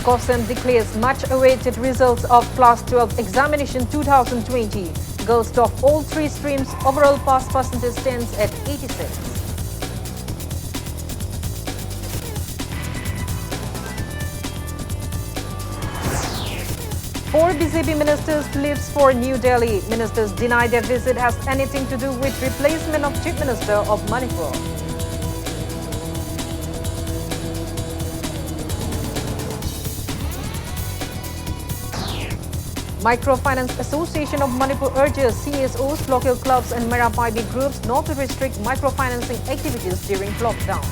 KOSEM declares much-awaited results of Class 12 Examination 2020. Girls top all three streams. Overall pass percentage stands at 86. Four BJP ministers leaves for New Delhi. Ministers deny their visit has anything to do with replacement of Chief Minister of Manipur. Microfinance Association of Manipur urges CSOs, local clubs and Merapaidi groups not to restrict microfinancing activities during lockdown.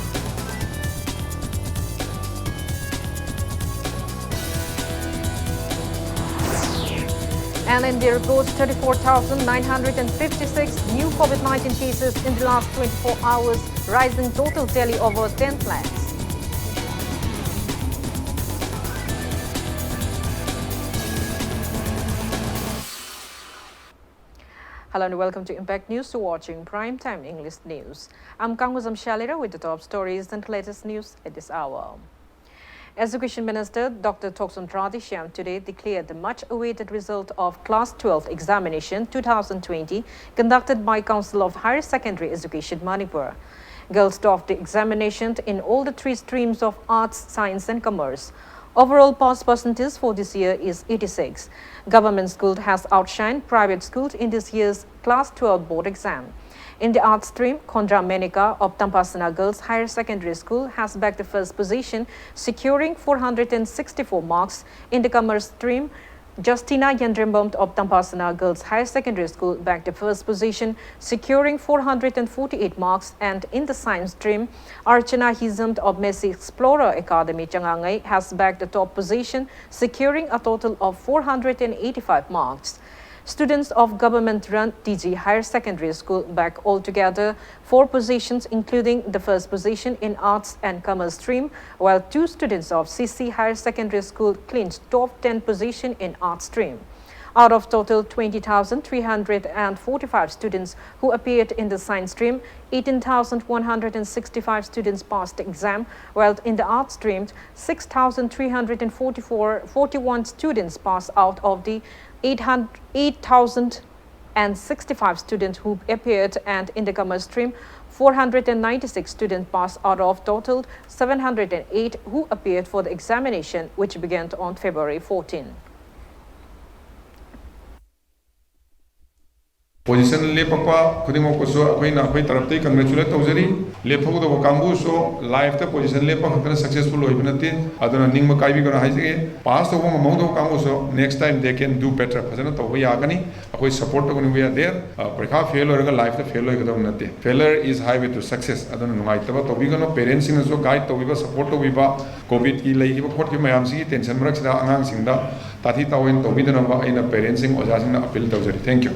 And India reports 34,956 new COVID-19 cases in the last 24 hours, rising total tally over 10 lakhs. Hello and welcome to Impact News, to watching Primetime English News. I'm KANGUJAM SHELLYRA with the top stories and latest news at this hour. Education Minister Dr. Thoksun Radhishyam today declared the much-awaited result of Class 12 Examination 2020 conducted by Council of Higher Secondary Education Manipur. Girls topped the examination in all the three streams of Arts, Science and Commerce. Overall pass percentage for this year is 86. Government school has outshined private schools in this year's Class 12 board exam. In the arts stream, KANGUJAM Menika of Tampasana Girls Higher Secondary School has bagged the first position, securing 464 marks. In the commerce stream, Justina Yandrembom of Tampasana Girls Higher Secondary School bagged the first position, securing 448 marks. And in the science stream, Archana Hizam of Messi Explorer Academy Changangai has bagged the top position, securing a total of 485 marks. Students of government-run TG Higher Secondary School bagged altogether 4 positions, including the first position in Arts and Commerce stream, while 2 students of CC Higher Secondary School clinched top 10 position in Arts stream. Out of total 20,345 students who appeared in the science stream, 18,165 students passed the exam, while in the arts stream, 6,341 students passed out of the 8,065 students who appeared, and in the commerce stream, 496 students passed out of total 708 who appeared for the examination, which began on February 14. Position lepakpa khudimok ko so akoina akoi taraptai congratulate tawjari lepthogdo kambu so live ta position lepak khakana successful hoibnate aduna ningma kaibi gona haije pass to mongdo kambu so next time they can do better phajana tawba yagani akoi support to we are there prakha fail oraga live ta fail hoigadam nate failure is highway to success aduna nungai taba tobi gono parents sing so guide to biba support to biba covid ki lei ba khot ki mayam si tension marak sida angang singda tathi tawen tobi dana ba aina parents sing oja sing na appeal tawjari. Thank you.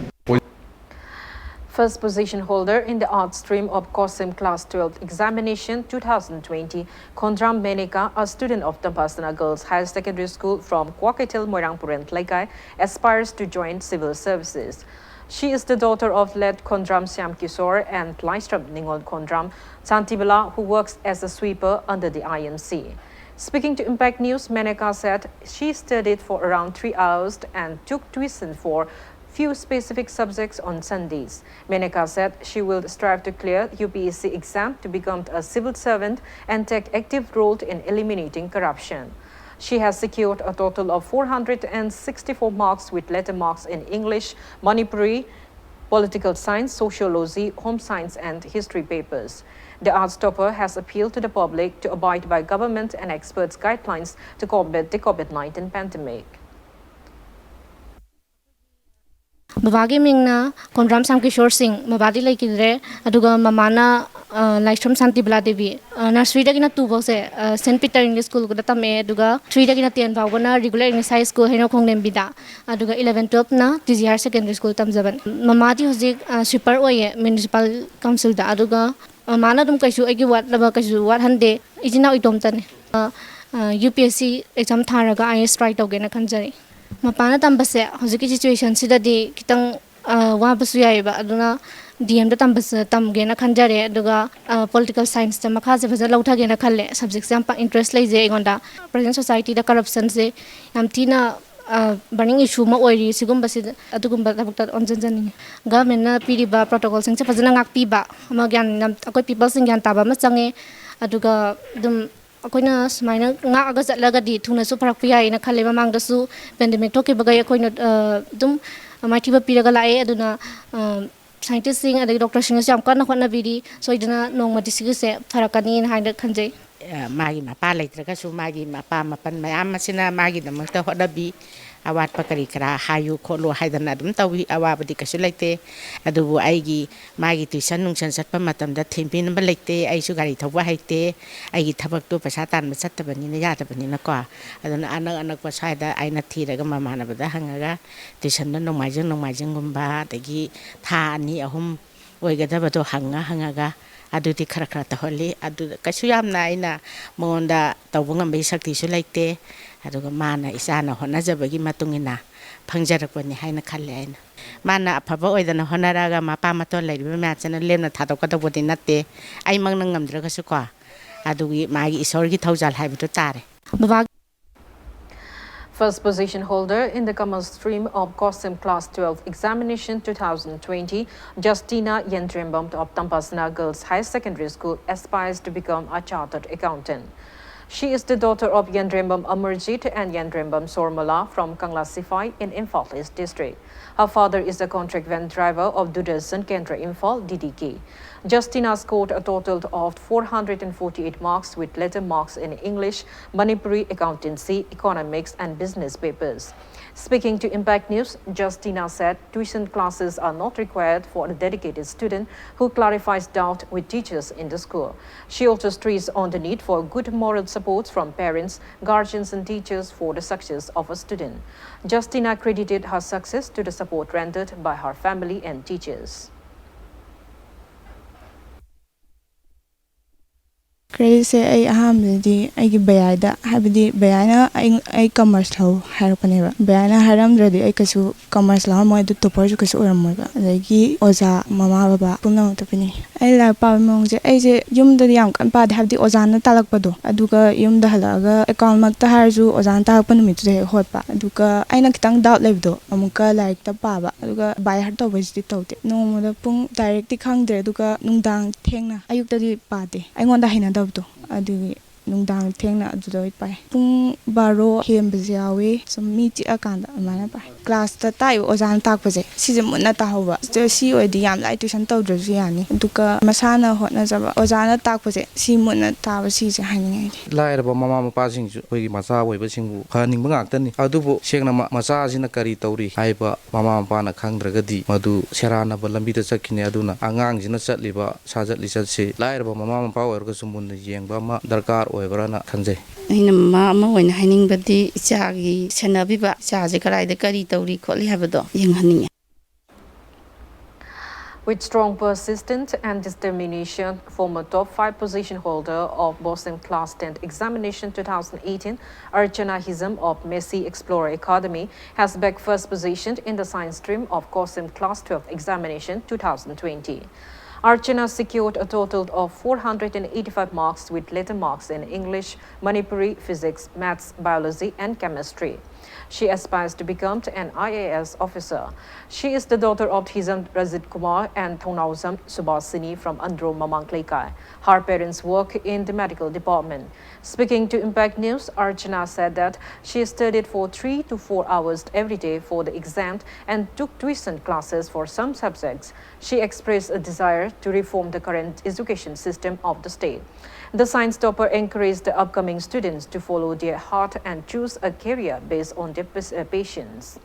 First position holder in the arts stream of KOSEM Class 12 Examination 2020, KANGUJAM Menika, a student of Tampasana Girls Higher Secondary School from Kwaketil, Moirangpuran, Laikai, aspires to join civil services. She is the daughter of late KANGUJAM Syam Kishore and Lystrom Ningol KANGUJAM Chantibala, who works as a sweeper under the IMC. Speaking to Impact News, Menika said she studied for around 3 hours and took tuition for few specific subjects on Sundays. Menika said she will strive to clear UPSC exam to become a civil servant and take active role in eliminating corruption. She has secured a total of 464 marks with letter marks in English, Manipuri, political science, sociology, home science and history papers. The arts topper has appealed to the public to abide by government and experts' guidelines to combat the COVID-19 pandemic. Babagi mingna KANGUJAM Syam Kishore Singh mabadi lai kidre aduga mamana Lystrom Chantibala Devi nursery da kina 2 bose St Peter English School ko data me aduga 3 da kina 10 bago na regular English high school heno khonglem bida aduga 11 12 na TG Higher Secondary School tamjaban mamadi hojik sweeper oye municipal council da aduga mana dum kaisu agi wat laba kaisu wat hande ijina itom tane UPSC exam tharaga IS try tawge na khanjari mapana tambase hojiki situation sidadi kitang wa basu yaiba aduna DM da tamgena khanjare aduga political science ta makha se bhaja lauthagena khalle subject se am interest lei je egonda present society da corruption se yam tina burning issue ma oiri sigum basi adugumba tabukta onjanjani government na piriba protocol sing se bhajana ngak piba ma gyan nam akoi people sing gyan taba ma change aduga dum akoina sumaina nga aga chatlaga di thuna su pharak pi ai na khalle mamang da su pandemic thoke bagai akoina dum maithi ba piraga lae aduna scientist sing adagi doctor sing jam kana hotna bidi soidana nongma disigi se pharakani na haida khanjai magi mapa leitraga su magi mapa mapan mayam masina magi damakta hodabi awat pakari kara hayu kholo haidana dum tawi awabadi kasu leite adubu aigi magi tuition nungsan satpa matamda thimpi namba leite ai su gari thawwa haite aigi thabak tu pasa tan ma sattabani na yatabani na ko adana anak pasaida aina thiraga mamana bada hangaga tuition na nongmajing gumba dagi tha ani ahum oigadabado hangaga adudi khara taholi adu kasu yamna aina monda tawungam sakti su leite aduga mana isana honajabagi matungina phangjarakpani haina khalle aina mana aphaba oidana honaraga mapa maton leiribe machana lemna thadokadabodi natte ai mangna ngamdraga su ko adugi magi isorgi thaujal haibitu tare First position holder in the commerce stream of COSIM Class 12 Examination 2020, Justina Yendrembam of Tampasna Girls High Secondary School aspires to become a chartered accountant. She is the daughter of Yendrembam Amarjit and Yendrembam Sormala from Kangla Sifai in Imphal East District. Her father is the contract van driver of Duderson Kendra Imphal DDK. Justina scored a total of 448 marks with letter marks in English, Manipuri accountancy, economics and business papers. Speaking to Impact News, Justina said tuition classes are not required for a dedicated student who clarifies doubt with teachers in the school. She also stressed on the need for good moral support from parents, guardians and teachers for the success of a student. Justina credited her success to the support rendered by her family and teachers. Credit say ay ahamdi ay bayada habdi bayana ay commerce law harapaneba bayana haramdradi ay kasu commerce law mo edu topor ju kasu oramoiba adagi oza mama baba pumna tapini ay la pa mong je ay je yumda yam kan pa habdi oza na talakpado aduga yumda halaga account makta harju oza na talakpa numit je hotpa aduga ay na kitang doubt lebdo amuka like ta pa ba aduga by har to bajdi tawte no mo pung direct khangdre aduga nungdang thengna ayukta di pate ay ngonda hina dabdo adu nungdang thengna adudoi pai pung baro hembaje yawe som miti akanda amana pai class ta tayo ozan takpaje sije munna ta hoba si oidi yam lai tuition tawdru yani duka masana hotna jaba ozana takpaje si munna taba si je haningai lairaba mama mapa singju hoigi macha oiba singbu khaning bangaktani adubu sekna macha sina kari tawri haiba mama mapa na khangdragadi madu serana ba lambi ta chakhine aduna angang jina chatliba sajatli chatse lairaba mama mapa oirga sumunna yengba ma darkar oibrana khanjai aina mama oina haningbadi ichagi senabiba chaje karaida kari tawri kholi habado yenghaninge. With strong persistence and determination, former top 5 position holder of Boston Class 10 Examination 2018, Archana Hizam of Messi Explorer Academy has bagged first position in the science stream of COSIM Class 12 Examination 2020. Archana secured a total of 485 marks with letter marks in English, Manipuri, Physics, Maths, Biology and Chemistry. She aspires to become an IAS officer. She is the daughter of Hizam Razid Kumar and Thonauzam Subhasini from Andro Mamangklaikai. Her parents work in the medical department. Speaking to Impact News, Archana said that she studied for 3 to 4 hours every day for the exam and took tuition classes for some subjects. She expressed a desire to reform the current education system of the state. The science topper encouraged the upcoming students to follow their heart and choose a career based on their passions.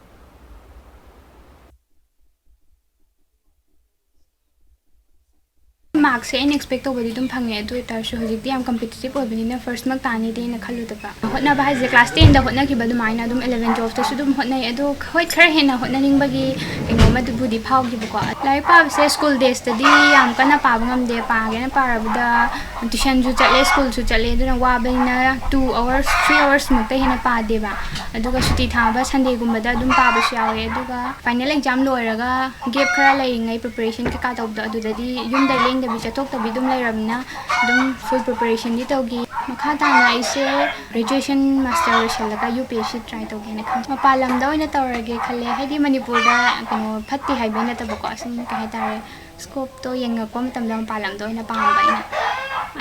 Marks से expect over the Panga to it are show the competitive over in the first Mactani in a Kalutaka. Hotna by the class 10, the Hotnaki Badumina, 11 jobs to Sudum Hotna Edo, quite Karhena, Hotnaning Bagi, and Nomad Budi Pau Gibuka. Like Pab says school day study, Kana Pabam de Pag and Parabuda, tuition ju chatle school ju chatle aduna wabina 2 hours 3 hours mukta hena pa deba aduga suti thaba Sunday gumbada adum pa ba yawe aduga final exam loiraga gap khara lairingai preparation ka tawda adudadi yumda lengda bi chatok tabi dum lairamna dum full preparation di tawgi makha tana ise graduation master shalaga UPSC try tawgi na kham mapalam da oina tawrage khale haidi Manipur da kano phatti haibena tabako asum ka hetare scope to yenga pom tamdam palam do ina pangamba ina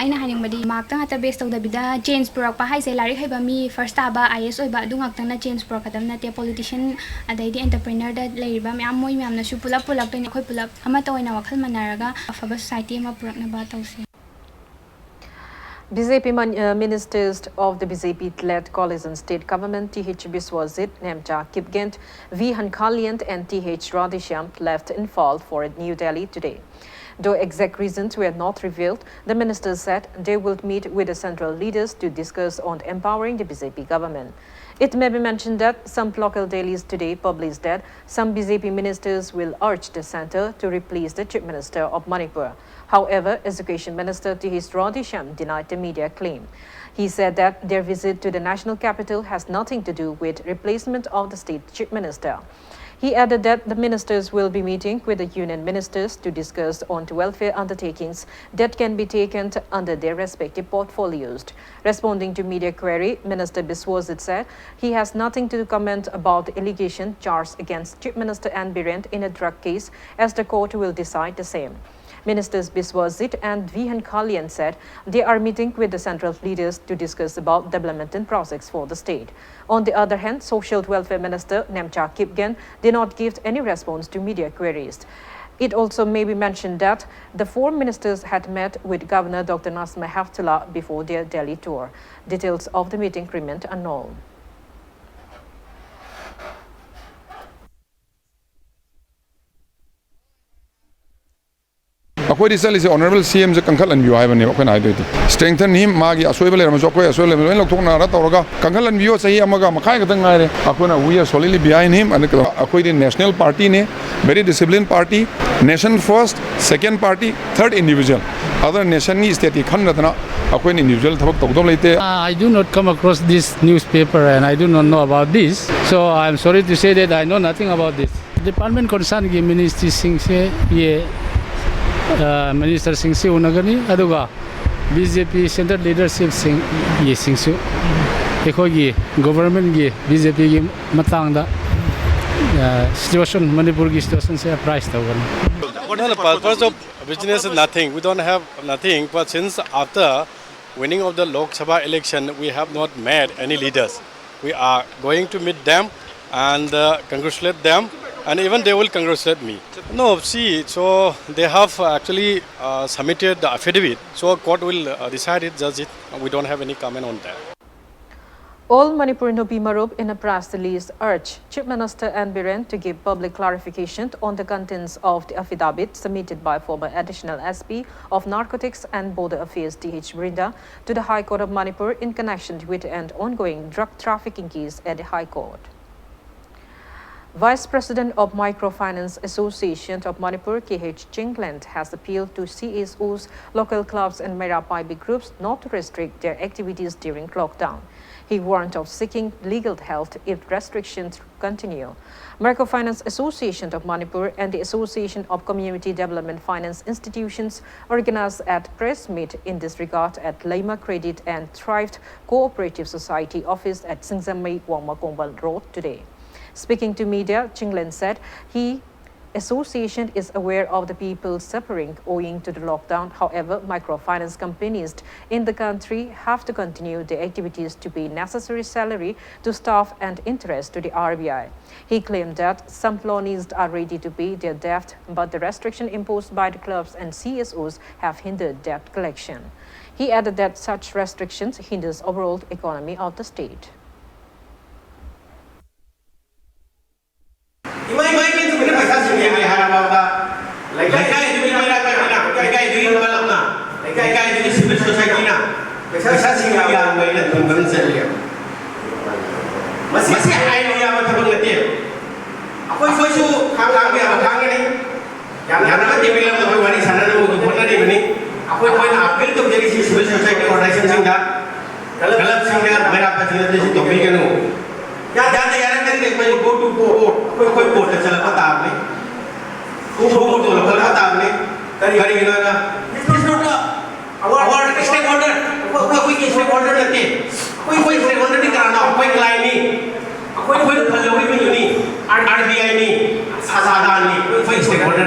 aina haning madi mak tang ata base tawda bida change prorak pa haise lari haiba mi first aba IS oiba adungak tang na change prorak kadam na te politician adai di entrepreneur da leiriba mi amoy mi amna su pulap pulap ten khoi pulap ama to ina wakhal manaraga afaba society ma prorak na ba tawse BJP ministers of the BJP-led coalition state government TH Biswajit Nemcha Kipgent, V Hankaliant and TH Radheshyam left in fall for New Delhi today. Though exact reasons were not revealed, the ministers said they will meet with the central leaders to discuss on empowering the BJP government. It may be mentioned that some local dailies today published that some BJP ministers will urge the centre to replace the Chief Minister of Manipur. However, Education Minister TH Radheshyam denied the media claim. He said that their visit to the national capital has nothing to do with replacement of the state Chief Minister. He added that the ministers will be meeting with the union ministers to discuss on welfare undertakings that can be taken under their respective portfolios. Responding to media query, Minister Biswajit said he has nothing to comment about the allegation charged against Chief Minister N. Birend in a drug case, as the court will decide the same. Ministers Biswajit and V Hankalian said they are meeting with the central leaders to discuss about development and projects for the state. On the other hand, Social Welfare Minister Nemcha Kipgen did not give any response to media queries. It also may be mentioned that the four ministers had met with Governor Dr. Nasma Heftullah before their Delhi tour. Details of the meeting remain unknown. Akwai sali honorable CM je kankal an view haibani akwai na idoti strengthen him magi asoiba le ramaso akwai asoiba le lok thokna ra tawraga kankal an view sahi amaga makai ka tangare akwai we are solidly behind him and akwai the national party ne very disciplined party nation first second party third individual other nation ni state khan na akwai individual thabak tawdom leite I do not come across this newspaper and I do not know about this, so I am sorry to say that I know nothing about this. Department concerned ki ministry singh se ye Minister Singh se unagani aduga BJP center leadership sing ye sing su ekhogi government gi BJP gi matang da situation Manipur gi situation se price tawgan. No, the purpose of business is nothing. We don't have nothing, but since after winning of the Lok Sabha election, we have not met any leaders. We are going to meet them and congratulate them, and even they will congratulate me. No, see, so they have actually submitted the affidavit, so court will decide it, judge it. We don't have any comment on that. All Manipur Nobi Marup in a press release urged Chief Minister N. Birend to give public clarification on the contents of the affidavit submitted by former Additional SP of Narcotics and Border Affairs D.H. Brinda to the High Court of Manipur in connection with an ongoing drug trafficking case at the High Court. Vice President of Microfinance Association of Manipur, K.H. Chingland, has appealed to CSOs, local clubs and Merapai groups not to restrict their activities during lockdown. He warned of seeking legal help if restrictions continue. Microfinance Association of Manipur and the Association of Community Development Finance Institutions organized at press meet in this regard at Laima Credit and Thrived Cooperative Society office at Singzamai Wangmakongbal Road today. Speaking to media, Chinglen said association is aware of the people suffering owing to the lockdown. However, microfinance companies in the country have to continue their activities to pay necessary salary to staff and interest to the RBI. He claimed that some loanees are ready to pay their debt, but the restriction imposed by the clubs and CSOs have hindered debt collection. He added that such restrictions hinders overall economy of the state. Yang to make a no. Yada, go to court, court, and sell a patamni. Who go to a patamni? This is not our stakeholder. We can stakeholder again. We stakeholder in Karana, quick line. Quick Halloween Uni, RBI, Sazadani, we stakeholder.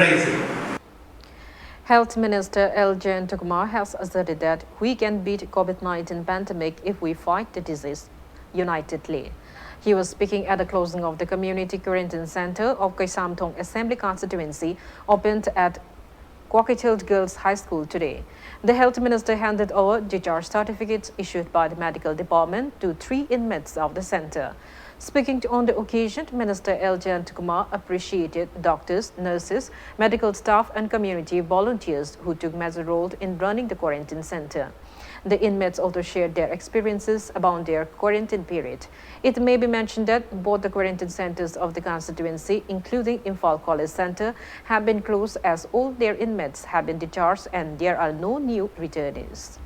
Health Minister L. Jan Tukumar has asserted that we can beat COVID-19 pandemic if we fight the disease unitedly. He was speaking at the closing of the Community Quarantine Center of Kaisamthong Assembly Constituency, opened at Kwakatild Girls High School today. The Health Minister handed over discharge certificates issued by the Medical Department to 3 inmates of the center. Speaking on the occasion, Minister L. Jan Tukumar appreciated doctors, nurses, medical staff and community volunteers who took major role in running the quarantine center. The inmates also shared their experiences about their quarantine period. It may be mentioned that both the quarantine centers of the constituency, including Imphal College Center, have been closed as all their inmates have been discharged and there are no new returnees.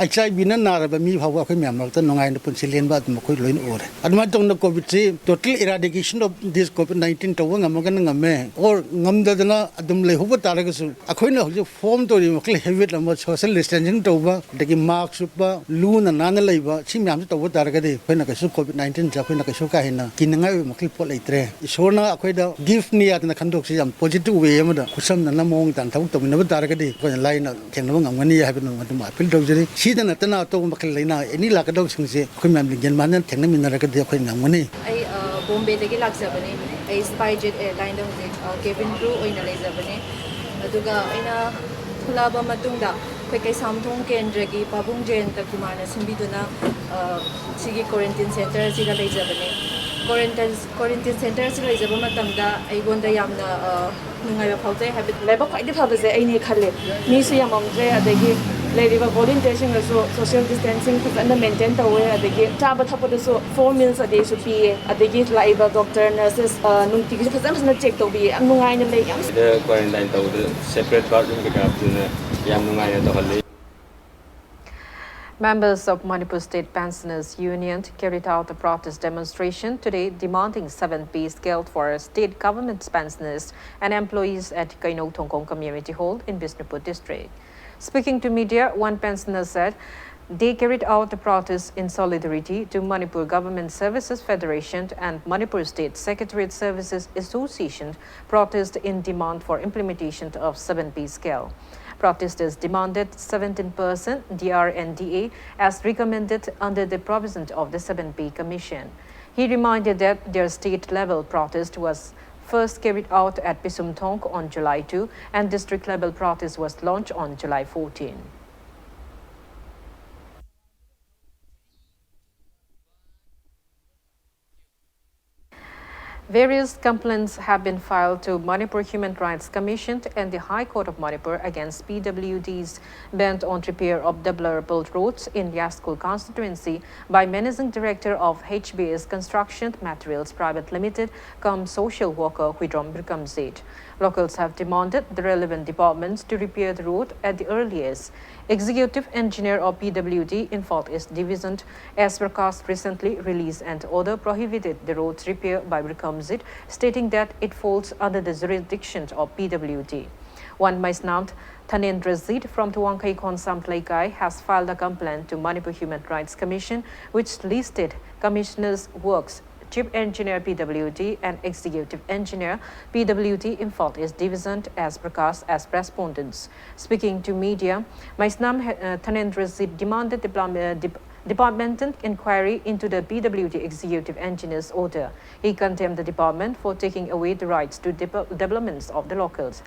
I try bina nara ba mi hawa ko miam nak tan ngai na pun silen ba mo ko loin ore adma tong na covid total eradication of this covid-19 to ngam ga ngam or ngam da na adum le hoba tar ga su akhoi na hoje form to ri mokle habit la social distancing to ba de mask ba lu na na le ba chi miam to ba tar ga de phoi na ka su covid-19 ja phoi na ka su ka hina kin ngai mokle po le tre so na akhoi da give ni at na khandok si jam positive way ma da kusam na mong tan thau to na ba tar ga de ko lai na theng na ngam ngani ha bin ma apil do jeri si na tana to makal leina any la ka dog singse khoi mam lingen man thengna min na ka de khoi ngam ngani ai Bombay dagi laksabani ai SpiceJet airline da hoje cabin crew oina leizabani aduga aina thulaba matungda khoi kai samthong kendra gi pabung jen ta kumana simbiduna sigi quarantine center siga leizabani quarantine center si leizaba matamda ai gonda yamna nungai ba phautai habit leba khoi di phaba je ai ni khalle mi su yamamdre adagi lady volunteers also social distancing to maintain the way adagi chaba thapod so 4 meals a day so pi adagi live doctor nurses nungti ki fazam check to bi am nungai na le yam the quarantine to the separate bathroom ka apna yam nungai na to halle. Members of Manipur State Pensioners Union carried out a protest demonstration today demanding 7p scale for state government pensioners and employees at Kainok Thongkong Community Hall in Bishnupur district. Speaking to media, one pensioner said they carried out the protest in solidarity to Manipur Government Services Federation and Manipur State Secretariat Services Association protest in demand for implementation of 7p scale. Protesters demanded 17% DRNDA as recommended under the provision of the 7p Commission. He reminded that their state-level protest was first carried out at Pisumthong on July 2 and district-level protest was launched on July 14. Various complaints have been filed to Manipur Human Rights Commission and the High Court of Manipur against PWD's ban on repair of deplorable roads in Yaskul constituency by Managing Director of HBS Construction Materials Private Limited, cum social worker Huidrom Birkamzit. Locals have demanded the relevant departments to repair the road at the earliest. Executive Engineer of PWD in Fault East Division, S. Prakash, recently released an order prohibited the road's repair by Birkamzit, stating that it falls under the jurisdiction of PWD. One Maisnamt Thanendra Zid from Tuangkai Khonsam Thlaikai has filed a complaint to Manipur Human Rights Commission, which listed Commissioner's works, Chief Engineer PWD and Executive Engineer PWD in Fault East Division as Prakash as respondents. Speaking to media, Maisnam Thanendra Zid demanded departmental inquiry into the PWD Executive Engineer's order. He condemned the department for taking away the rights to developments of the locals.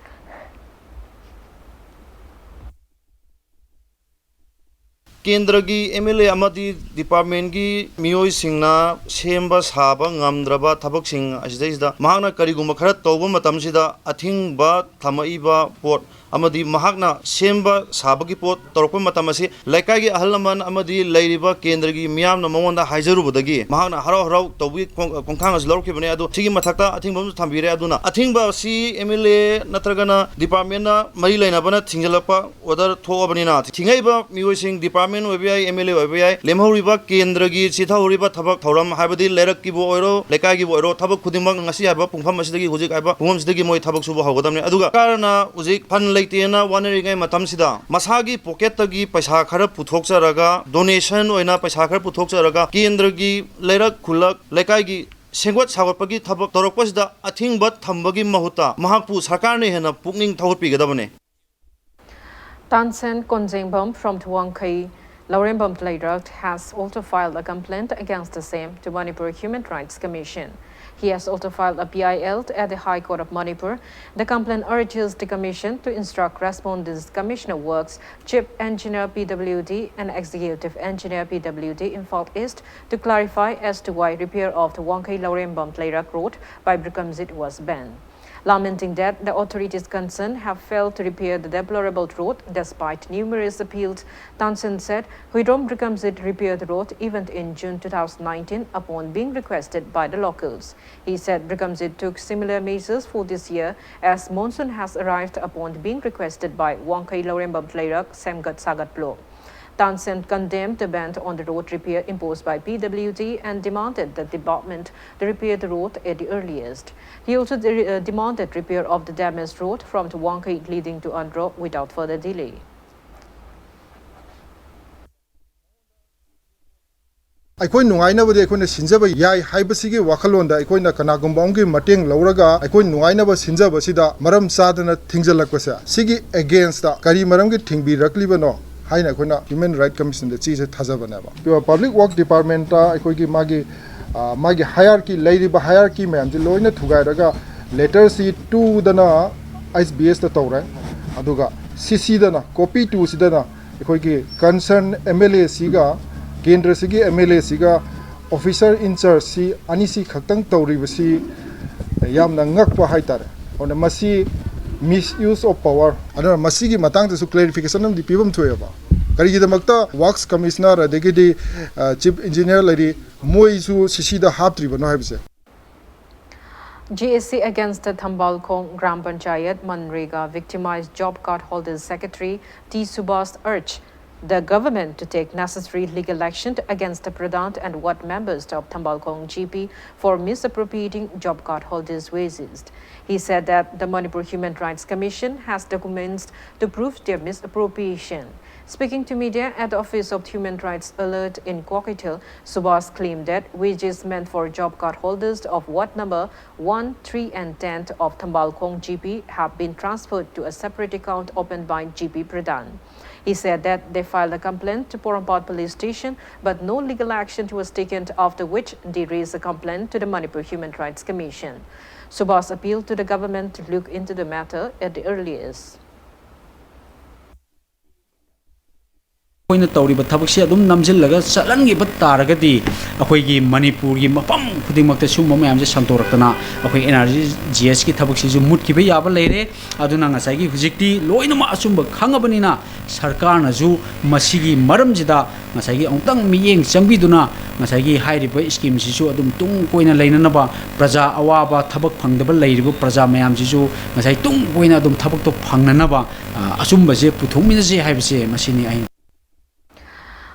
केंद्रगी MLA अमदी department की मियोई सिंगना सेम्बा साबा ngamdraba thabak sing asidaisda mahakna karigumba khara tawba matamsida athingba thamaiba pot amadi mahakna semba sabagi pot torokpa matamasi laikai gi ahlaman amadi lairiba kendragi miyamna mamonda haijarubadagi mahakna harau harau tawbi kongkhang as lorkhibane adu sigi mathakta athingbam thambire aduna athingba si MLA natragana department na mari laina bana thingjalapa order thoabanina thingaiba mioi sing department obi MLA obi lemhoriba kendragi chithahoriba thabak thoram habadi lerak ki bo oiro laikai gi bo oiro thabak khudimang ngasi haba pungpham asidagi hojik haba pungpham sidagi moi thabak suba hogadamne aduga karana ujik phan leitena waneringai matamsida masagi pocket tagi paisa khara puthokcharaga donation oina paisa khara puthokcharaga kendragi lerak khulak laikai gi sengwat sagotpagi thabak torokpasida athingbat thambagi mahuta mahakpu sarkarne hena pukning thawpigadabane Tansen Konjengbom from Tuangkai Laurembam Playrock has also filed a complaint against the same to Manipur Human Rights Commission. He has also filed a PIL at the High Court of Manipur. The complaint urges the Commission to instruct respondents Commissioner Works, Chief Engineer PWD and Executive Engineer PWD in South East to clarify as to why repair of the Tuangkai Laurembam Playrock Road by Brikamzit was banned. Lamenting that the authorities concerned have failed to repair the deplorable road despite numerous appeals, Tansen said Huidom Brikamzit repaired the road even in June 2019 upon being requested by the locals. He said Brikamzit took similar measures for this year as monsoon has arrived upon being requested by Wangkai Laurembam Playrock Semgat Sagat Plo. Tansen condemned the ban on the road repair imposed by PWD and demanded that the department to repair the road at the earliest. He also demanded repair of the damaged road from Tuangkai leading to Andhra without further delay. ꯑꯩꯈꯣꯏ ꯅꯨꯡꯉꯥꯏꯅꯕꯗꯤ ꯑꯩꯈꯣꯏꯅ ꯁꯤꯟꯖꯕ ꯌꯥꯏ ꯍꯥꯏꯕꯁꯤꯒꯤ ꯋꯥꯈꯜꯂꯣꯟꯗ ꯑꯩꯈꯣꯏꯅ ꯀꯅꯥꯒꯨꯝꯕ ꯑꯃꯒꯤ ꯃꯇꯦꯡ ꯂꯧꯔꯒ ꯑꯩꯈꯣꯏ ꯅꯨꯡꯉꯥꯏꯅꯕ ꯁꯤꯟꯖꯕꯁꯤꯗ ꯃꯔꯝ ꯆꯥꯗꯅ ꯊꯤꯡꯖꯜꯂꯛꯄꯁꯦ ꯁꯤꯒꯤ ꯑꯦꯒꯦꯟꯁꯇ ꯀꯔꯤ ꯃꯔꯝꯒꯤ ꯊꯤꯡꯕꯤꯔꯛꯂꯤꯕꯅꯣ 하이나 아이코나 휴먼 라이트 커미션데 지제 타자바나바 퍼블릭 워크 디파트먼트 아이코기 마기 하이어키 레이리바 하이어키 매am지 로이나 투가이라가 레터 C 2 SBS 다 tawra aduga CC dana copy 2 sidana aikogi concern MLA siga kendra sigi MLA siga officer in charge si anisi khaktang tawribasi yamna ngakpa haitare ona masi misuse of power adana masigi matang su clarification am di pibam thoyaba karigidamakta works commissioner adegidi chief engineer lady moisu CC da haptriba no habse GSC against the Thambalkong Gram Panchayat Manrega victimized job card holders secretary T. Subhas urged the government to take necessary legal action against the Pradhan and ward members of Thambalkong GP for misappropriating job card holders' wages. He said that the Manipur Human Rights Commission has documents to prove their misappropriation. Speaking to media at the Office of Human Rights Alert in Kwakaitel, Subhas claimed that wages meant for job card holders of ward number 1, 3 and 10 of Thambalkong GP have been transferred to a separate account opened by GP Pradhan. He said that they filed a complaint to Porampad police station, but no legal action was taken, after which they raised a complaint to the Manipur Human Rights Commission. Subhas appealed to the government to look into the matter at the earliest. ꯑꯩꯈꯣꯏꯅ ꯇꯧꯔꯤꯕ ꯊꯕꯛꯁꯤ ꯑꯗꯨꯝ ꯅꯝꯖꯤꯜꯂꯒ ꯆꯠꯍꯟꯈꯤꯕ ꯇꯥꯔꯒꯗꯤ ꯑꯩꯈꯣꯏꯒꯤ ꯃꯅꯤꯄꯨꯔꯒꯤ ꯃꯐꯝ ꯈꯨꯗꯤꯡꯃꯛꯇ ꯁꯨꯝꯕ ꯃꯌꯥꯝꯁꯦ ꯁꯟꯗꯣꯔꯛꯇꯅ ꯑꯩꯈꯣꯏ NRGSꯒꯤ ꯊꯕꯛꯁꯤꯁꯨ ꯃꯨꯠꯈꯤꯕ ꯌꯥꯕ ꯂꯩꯔꯦ ꯑꯗꯨꯅ ꯉꯁꯥꯏꯒꯤ ꯍꯧꯖꯤꯛꯇꯤ ꯂꯣꯏꯅꯃꯛ ꯑꯆꯨꯝꯕ ꯈꯪꯉꯕꯅꯤꯅ ꯁꯔꯀꯥꯔꯅꯁꯨ ꯃꯁꯤꯒꯤ ꯃꯔꯝꯁꯤꯗ ꯉꯁꯥꯏꯒꯤ ꯑꯃꯨꯛꯇꯪ ꯃꯤꯠꯌꯦꯡ ꯆꯪꯕꯤꯗꯨꯅ ꯉꯁꯥꯏꯒꯤ ꯍꯥꯏꯔꯤꯕ ꯁ꯭ꯀꯤꯝꯁꯤꯁꯨ ꯑꯗꯨꯝ ꯇꯨꯡ ꯀꯣꯏꯅ ꯂꯩꯅꯅꯕ ꯄ꯭ꯔꯖꯥ ꯑꯋꯥꯕ ꯊꯕꯛ ꯐꯪꯗꯕ ꯂꯩꯔꯤꯕ ꯄ꯭ꯔꯖꯥ ꯃꯌꯥꯝꯁꯤꯁꯨ ꯉꯁꯥꯏ ꯇꯨꯡ ꯀꯣꯏꯅ ꯑꯗꯨꯝ ꯊꯕꯛꯇꯣ ꯐꯪꯅꯅꯕ ꯑꯆꯨꯝꯕꯁꯦ ꯄꯨꯊꯣꯛꯃꯤꯟꯅꯁꯦ ꯍꯥꯏꯕꯁꯦ ꯃꯁꯤꯅꯤ ꯑꯩ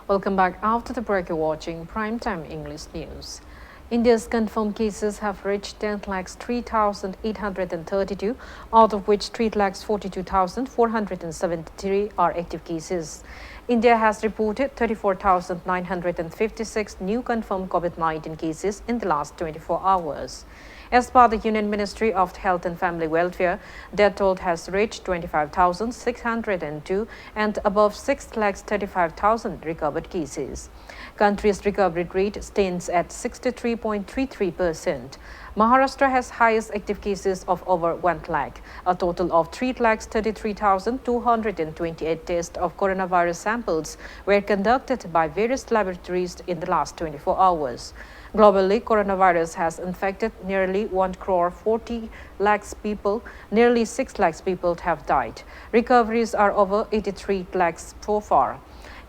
Welcome back. After the break, you're watching Primetime English News. India's confirmed cases have reached 10,03,832, out of which 3,42,473 are active cases. India has reported 34,956 new confirmed COVID-19 cases in the last 24 hours. As per the Union Ministry of Health and Family Welfare, death toll has reached 25,602 and above 6,35,000 recovered cases. Country's recovery rate stands at 63.33%. Maharashtra has highest active cases of over 1 lakh. A total of 3,33,228 tests of coronavirus samples were conducted by various laboratories in the last 24 hours. Globally, coronavirus has infected nearly 1 crore 40 lakhs people. Nearly 6 lakhs people have died. Recoveries are over 83 lakhs so far.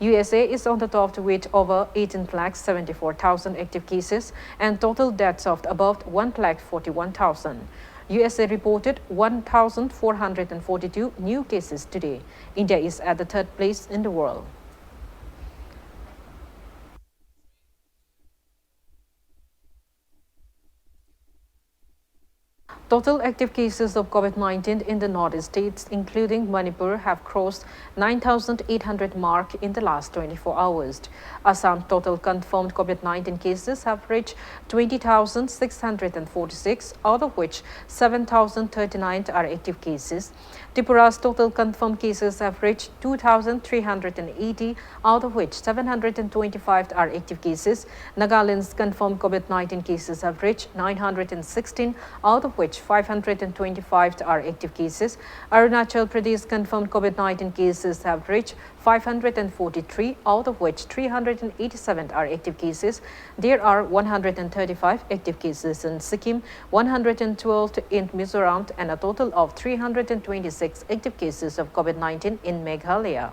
USA is on the top with over 18,74,000 active cases and total deaths of above 1,41,000. USA reported 1,442 new cases today. India is at the third place in the world. Total active cases of COVID-19 in the northeast states, including Manipur, have crossed 9,800 mark in the last 24 hours. Assam total confirmed COVID-19 cases have reached 20,646, out of which 7,039 are active cases. Tripura's total confirmed cases have reached 2,380, out of which 725 are active cases. Nagaland's confirmed COVID-19 cases have reached 916, out of which 525 are active cases. Arunachal Pradesh confirmed COVID-19 cases have reached 543, out of which 387 are active cases. There are 135 active cases in Sikkim, 112 in Mizoram, and a total of 326 active cases of COVID-19 in Meghalaya.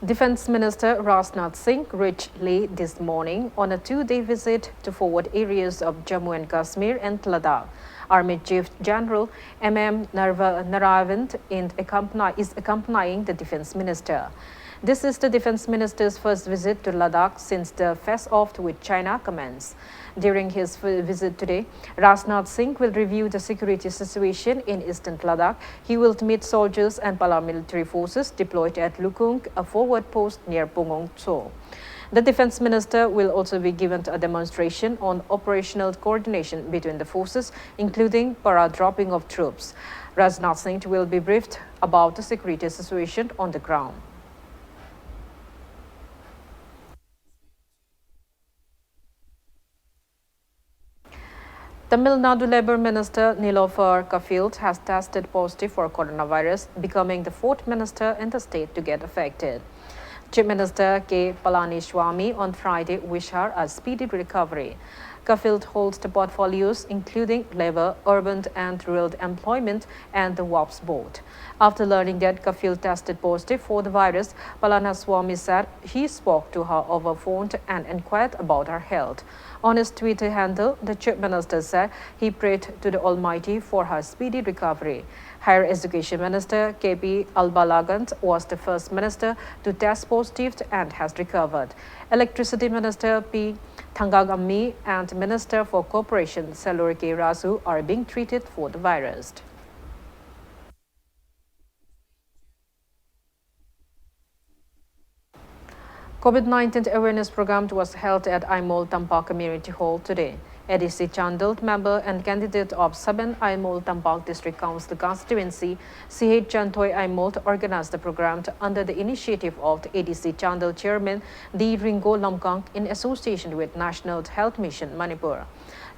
Defense Minister Rajnath Singh reached Leh this morning on a two-day visit to forward areas of Jammu and Kashmir and Ladakh. Army Chief General M.M. Naravand is accompanying the Defense Minister. This is the Defense Minister's first visit to Ladakh since the face-off with China commenced. During his visit today, Rajnath Singh will review the security situation in eastern Ladakh. He will meet soldiers and paramilitary forces deployed at Lukung, a forward post near Pungong Tso. The Defense Minister will also be given a demonstration on operational coordination between the forces, including para-dropping of troops. Rajnath Singh will be briefed about the security situation on the ground. Tamil Nadu Labour Minister Nilofer Kafilt has tested positive for coronavirus, becoming the fourth minister in the state to get affected. Chief Minister K. Palaniswamy on Friday wished her a speedy recovery. Kafilt holds the portfolios including labor, urban and rural employment and the WAPS board. After learning that Kafilt tested positive for the virus, Palaniswamy said he spoke to her over phone and inquired about her health. On his Twitter handle, the Chief Minister said he prayed to the Almighty for her speedy recovery. Higher Education Minister K.P. Albalagant was the first minister to test positive and has recovered. Electricity Minister P. Thangagami and Minister for Corporation SHELLYRA K. Rasu are being treated for the virus. COVID-19 awareness program was held at Aimol Tampak Community Hall today. ADC Chandal, member and candidate of 7 Aimol Tampak District Council constituency, CH Chantoy Aimol organized the program under the initiative of the ADC Chandal chairman, D. Ringo Lamkang, in association with National Health Mission Manipur.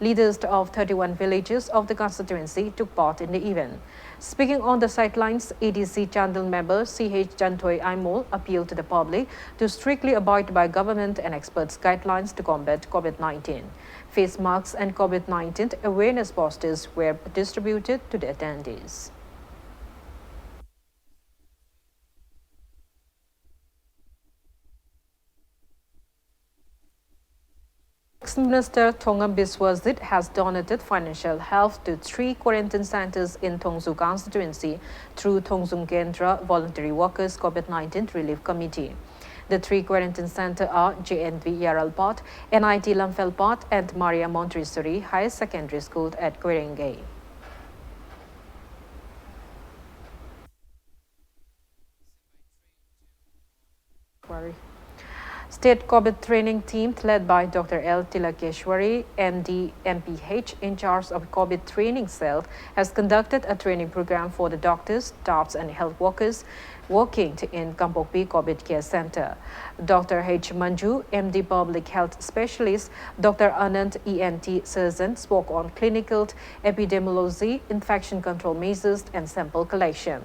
Leaders of 31 villages of the constituency took part in the event. Speaking on the sidelines, ADC Chandal member CH Chantoy Aimol appealed to the public to strictly abide by government and experts' guidelines to combat COVID-19. Face masks and COVID-19 awareness posters were distributed to the attendees. Minister Thongam Biswajit has donated financial help to 3 quarantine centers in Thongzu constituency through Thongzung Kendra Voluntary Workers COVID-19 Relief Committee. The 3 quarantine centers are JNV Yaralpat, NIT Lamfelpat, and Maria Montessori High Secondary School at Quirengay. State COVID training team led by Dr. L. Tilakeshwari, MD, MPH, in charge of COVID training cell, has conducted a training program for the doctors, staffs and health workers working in Kampokpi COVID Care Center. Dr. H. Manju, MD Public Health Specialist, Dr. Anand, ENT Surgeon, spoke on clinical epidemiology, infection control measures and sample collection.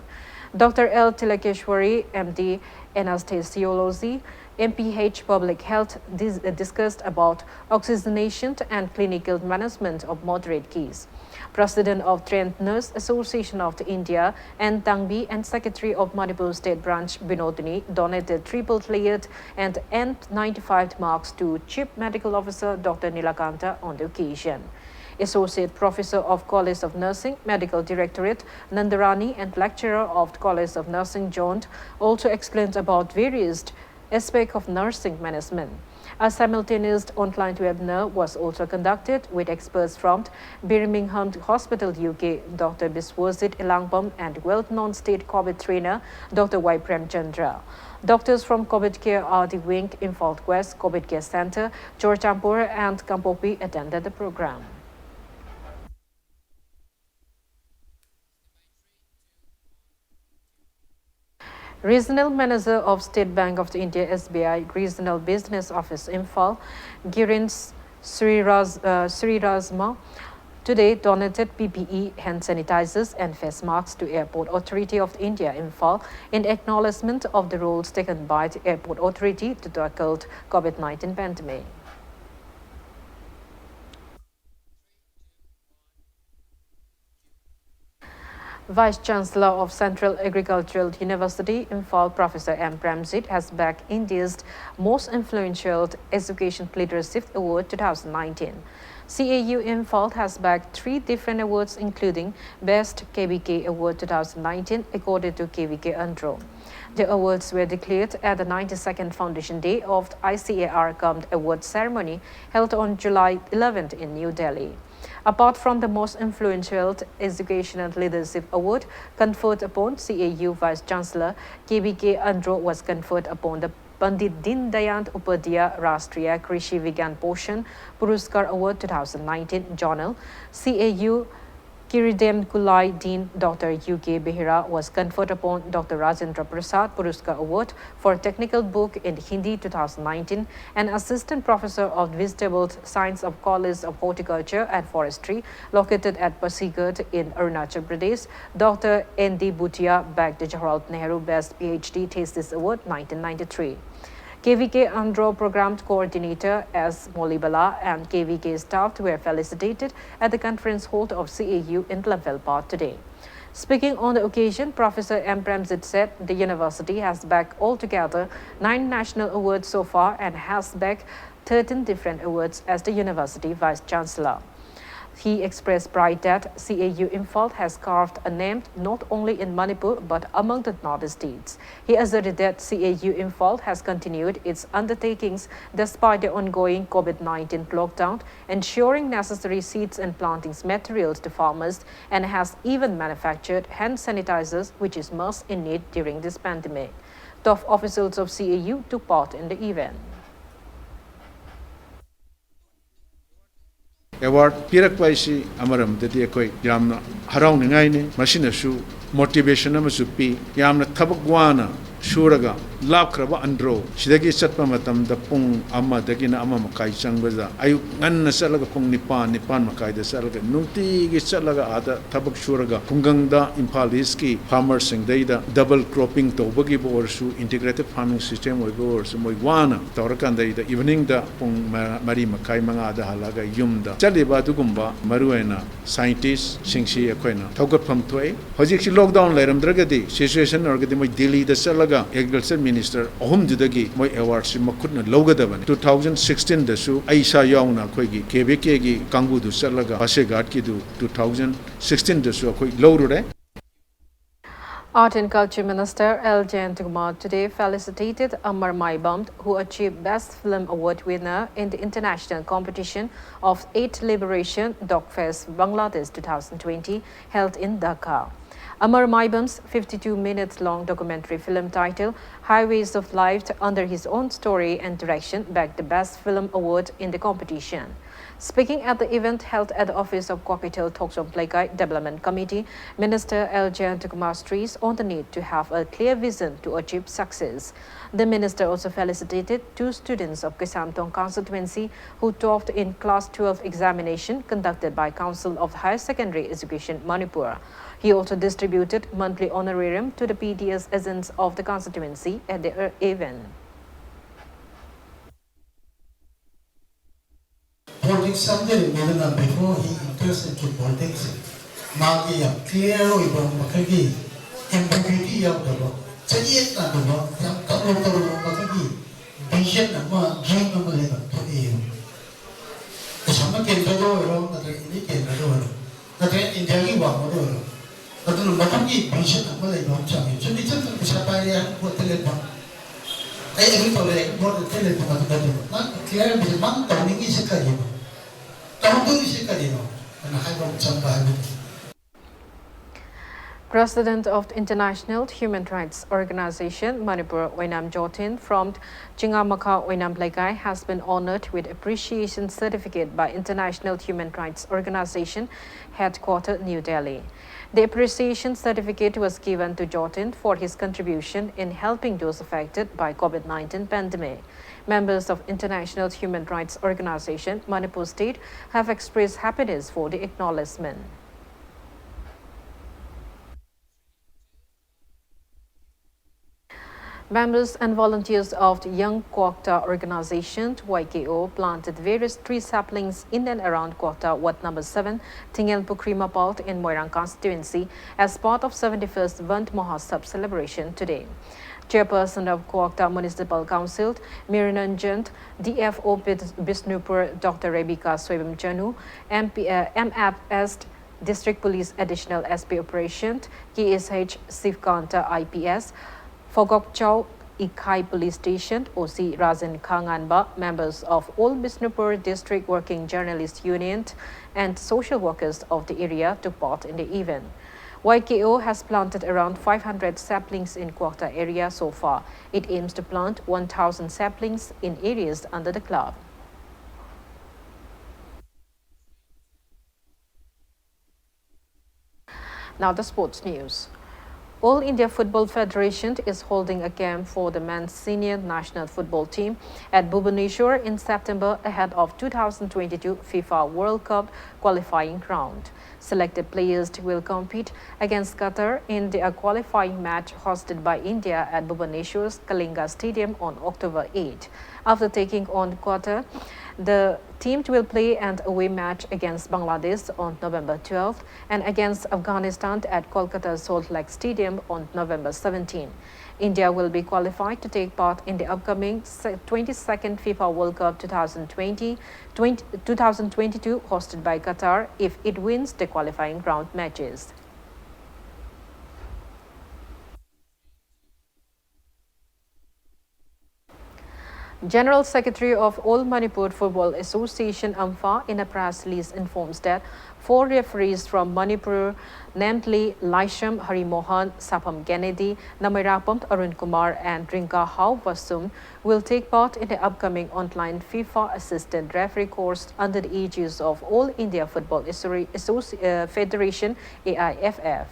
Dr. L. Tilakeshwari, MD Anesthesiology, MPH Public Health discussed about oxygenation and clinical management of moderate cases. President of Trained Nurse Association of India and Tangbi and Secretary of Manipur State Branch Binodini donated triple-layered and N95 marks to Chief Medical Officer Dr. Nilakanta on the occasion. Associate Professor of College of Nursing, Medical Directorate, Nandarani, and Lecturer of College of Nursing, Jont, also explained about various aspects of nursing management. A simultaneous online webinar was also conducted with experts from Birmingham Hospital UK, Dr. Biswajit Elangpam, and well-known state COVID trainer, Dr. Y. Premchandra. Doctors from COVID Care RD Wing, Imphal West COVID Care Center, Chorchampur and Kampopi attended the program. Regional Manager of State Bank of India SBI Regional Business Office Imphal, Girin Srirajma, today donated PPE, hand sanitizers and face masks to Airport Authority of India Imphal in acknowledgement of the roles taken by the Airport Authority to tackle COVID-19 pandemic. Vice-Chancellor of Central Agricultural University, Imphal, Professor M. Premjit, has backed India's Most Influential Education Leadership Award 2019. CAU Imphal has backed 3 different awards, including Best KVK Award 2019, accorded to KVK Andro. The awards were declared at the 92nd Foundation Day of the ICAR Gummed Award ceremony held on July 11th in New Delhi. Apart from the Most Influential Educational Leadership Award conferred upon CAU Vice-Chancellor, KVK Andro was conferred upon the Pandit Din Dayal Upadhyaya Rashtriya Krishi Vigyan Poshan Puruskar Award 2019 Journal. CAU Kiridem Kulai Dean Dr. UK Behera was conferred upon Dr. Rajendra Prasad Puruskar Award for Technical Book in Hindi 2019, and Assistant Professor of Vegetable Science of College of Horticulture and Forestry located at Pasighat in Arunachal Pradesh. Dr. N.D. Bhutia bagged the Jawaharlal Nehru Best PhD Thesis Award 1993. KVK Andro Program Coordinator S. Molibala and KVK staff were felicitated at the conference hall of CAU in Lavelpa today. Speaking on the occasion, Professor M. Premjit said the university has bagged altogether 9 national awards so far and has bagged 13 different awards as the university Vice-Chancellor. He expressed pride that CAU Imphal has carved a name not only in Manipur but among the North states. He asserted that CAU Imphal has continued its undertakings despite the ongoing COVID-19 lockdown, ensuring necessary seeds and plantings materials to farmers, and has even manufactured hand sanitizers, which is most in need during this pandemic. Top officials of CAU took part in the event. Award pirakpa isi amaram dadi akoi yamna haraungai ne masinasu motivation amasu pi yamna thabak wana shuraga lapkraba andro sidagi chatpa matam da pung amma dagina amma makai changbaza ayu nganna salaga pung nipan makai da salaga nunti gi salaga ada thabak shuraga pungangda Imphal East ki farmers sing da double cropping to bagi borsu integrated farming system oi borsu moi wana tawrakan da evening da pung mari makai manga da halaga yumda chaliba dugumba maruena scientists singsi akoina thogat pham thoi hojik si lockdown lairam dragadi situation orgadi moi Delhi da salaga agriculture minister ahum judagi moi award si makhutna logadabani 2016 da su aisa yauna khoi gi KVK gi kangu du salaga Pasighat ki du 2016 da su khoi lorure. Art and Culture Minister L. Jayanthkumar today felicitated Amar Maibam, who achieved Best Film Award winner in the international competition of 8th Liberation Dogfest Bangladesh 2020 held in Dhaka. Amar Maibam's 52-minute-long documentary film titled Highways of Life under his own story and direction bagged the Best Film Award in the competition. Speaking at the event held at the office of Kwakitel Toksom Plekai Development Committee, Minister L. Jayanthkumar stressed on the need to have a clear vision to achieve success. The minister also felicitated 2 students of Kesamtong constituency who topped in Class 12 examination conducted by Council of Higher Secondary Education Manipur. He also distributed monthly honorarium to the PDS agents of the constituency at the event. Politics something before he enters into politics, Magi clear over Makagi, ambiguity of the law. Sayet na the law, yung karoon Makagi, vision na mo, dream na mali to you. Kasama kendo do, na ini kendo do, na India mo do. Na Makagi vision na mali to changi. So dito sa paya po telephone. Ay ito le mo telephone na to. Na clear bisa mang tawning isa kayo. President of the International Human Rights Organization, Manipur Oinam Jotin from Chingamaka Oinam Plekai has been honored with appreciation certificate by International Human Rights Organization, headquartered New Delhi. The appreciation certificate was given to Jotin for his contribution in helping those affected by COVID-19 pandemic. Members of International Human Rights Organization, Manipur State, have expressed happiness for the acknowledgement. Members and volunteers of the Young Kwokta organization, YKO, planted various tree saplings in and around Kwokta, Ward number 7, Tingel Pukrima Palt in Moirang constituency as part of 71st Vant Mahotsav celebration today. Chairperson of Kwokta Municipal Council, Mirananjant, DFO Bisnupur, Dr. Rebecca Swebam Janu, MFS District Police Additional SP Operation, KSH Sivkanta IPS, Fogok Chow Ikai Police Station, OC Rajan Kanganba, members of all Bisnupur District Working Journalists Union and social workers of the area took part in the event. YKO has planted around 500 saplings in Kwokta area so far. It aims to plant 1,000 saplings in areas under the club. Now the sports news. All India Football Federation is holding a camp for the men's senior national football team at Bhubaneswar in September ahead of 2022 FIFA World Cup qualifying round. Selected players will compete against Qatar in the qualifying match hosted by India at Bhubaneswar's Kalinga Stadium on October 8. After taking on Qatar, the team will play an away match against Bangladesh on November 12th and against Afghanistan at Kolkata Salt Lake Stadium on November 17. India will be qualified to take part in the upcoming 22nd FIFA World Cup 2022 hosted by Qatar if it wins the qualifying round matches. General Secretary of All Manipur Football Association AMFA in a press release informs that 4 referees from Manipur, namely Laisham Harimohan, Sapam Kennedy, Namirapam Arun Kumar and Rinka Hau Vasum, will take part in the upcoming online FIFA Assistant Referee course under the aegis of All India Football Federation AIFF.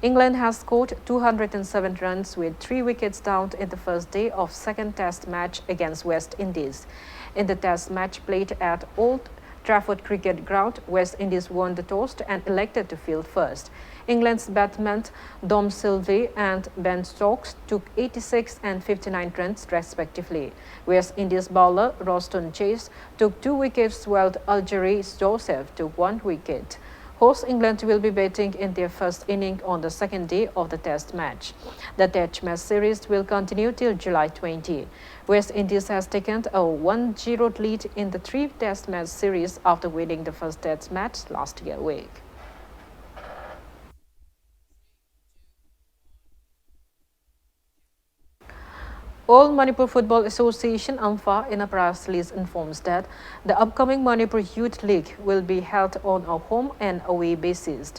England has scored 207 runs with 3 wickets down in the first day of second test match against West Indies. In the test match played at Old Trafford Cricket Ground, West Indies won the toss and elected to field first. England's batsmen Dom Sylvie and Ben Stokes took 86 and 59 runs respectively. West Indies bowler Roston Chase took 2 wickets while Algeria Joseph took 1 wicket. Host England will be batting in their first inning on the second day of the test match. The test match series will continue till July 20. West Indies has taken a 1-0 lead in the 3 test match series after winning the first test match last week. All Manipur Football Association (AMFA) in a press release informs that the upcoming Manipur Youth League will be held on a home and away basis.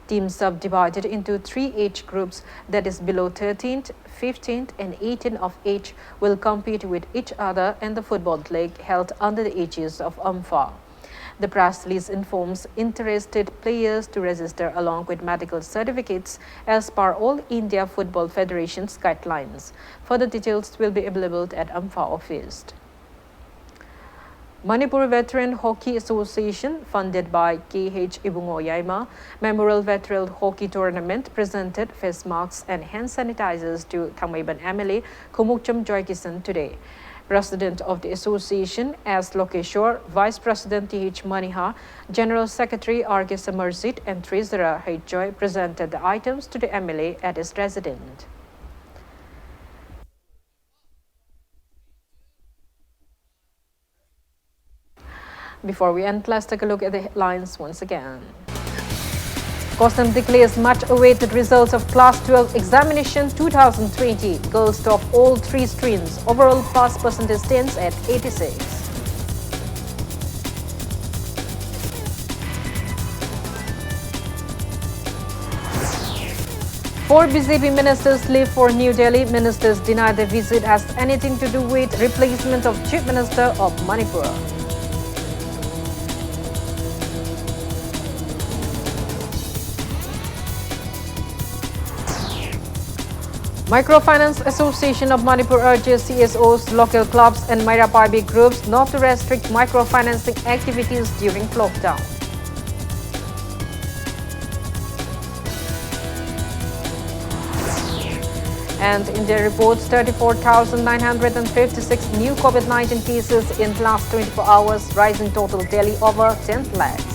Teams subdivided into 3 age groups, that is below 13th, 15th and 18th of age, will compete with each other in the football league held under the aegis of AMFA. The press release informs interested players to register along with medical certificates as per All India Football Federation's guidelines. Further details will be available at AMFA office. Manipur Veteran Hockey Association, funded by KH Ibungo Yaima, Memorial Veteran Hockey Tournament presented face masks and hand sanitizers to Thangmaiban MLA KANGUJAM Joykisan today. President of the association S. Lokeshwar, Vice President T.H. Maniha, General Secretary R.K. Samarjit and Treasurer H. Joy presented the items to the MLA at his residence. Before we end, let's take a look at the headlines once again. Custom declares much-awaited results of Class 12 Examination 2020. Girls top all 3 streams. Overall pass percentage stands at 86. Four BJP ministers leave for New Delhi. Ministers deny the visit has anything to do with replacement of Chief Minister of Manipur. Microfinance Association of Manipur urges CSOs, local clubs and Mairapabi groups not to restrict microfinancing activities during lockdown. And India reports 34,956 new COVID-19 cases in the last 24 hours, rising total daily over 10 lakhs.